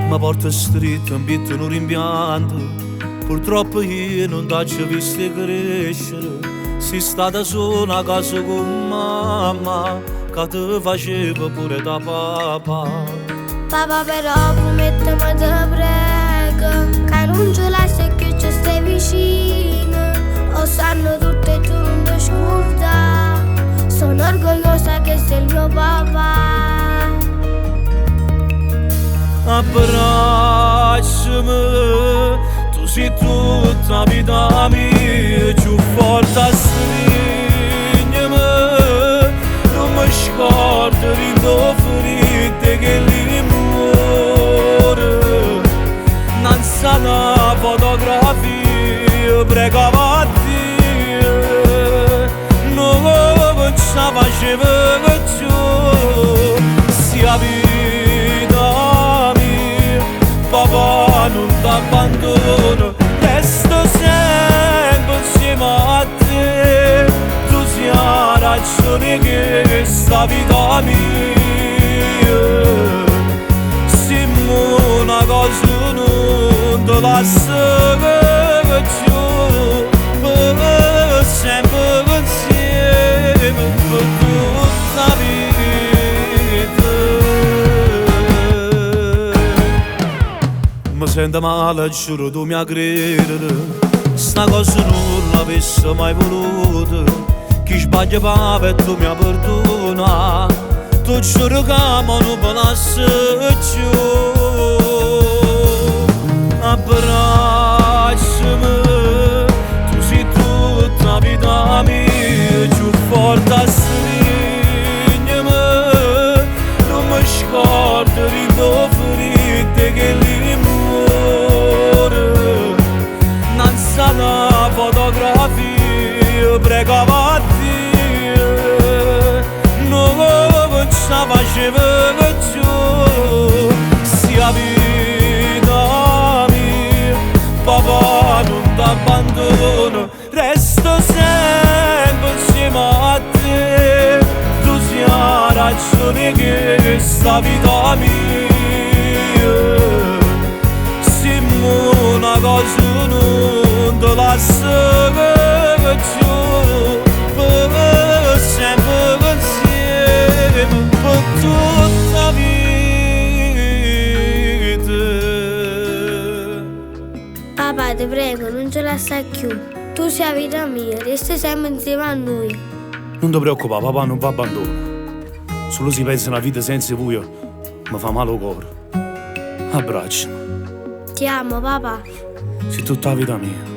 Mi porta stretto, un pietto un rimpianto. Purtroppo io non t'ho visto crescere. Sei stata sola a casa con mamma, che ti faceva pure da papà. Papà però promettimi te prego, che non ci lasci che ci stai vicino. O sanno tutte e tu non ti scorda. Sono orgogliosa che sei il mio papà. Abbracciami, tu sei tutta vita mia, più forte stringimi, non mi scordo rindo ferite che li muore. Non sa una fotografia, pregava a Dio, non ce la faceva più, sia vita. Papà non t'abbandono, resto sempre insieme a te. Tu sei la ragione che sta vita mia. Siamo una cosa non te lascio più, sempre insieme per tutta la vita. Mi sento male, giuro tu mi a credere. Sta cosa non l'avessi mai voluta. Chi sbaglia papà e tu mi perdona. Tu giuro che non me lasci più. Abbracciami, tu sei tutta la vita mia, più forte stringimi, non mi scordo rindo ferite che li una fotografia, pregava a Dio, non ce la faceva più, sia vita mia. Papà non t'abbandono, resto sempre insieme a te. Tu sei la ragione che sta vita mia. Siamo una cosa non te lascio più, per sempre insieme, per tutta la vita. Papà ti prego, non ce la sai più. Tu sei la vita mia, resti sempre insieme a noi. Non ti preoccupare, papà non va abbandono. Solo si pensa una vita senza voi mi fa male il cuore. Abbracciami. Ti amo, papà. Sei tutta la vita mia.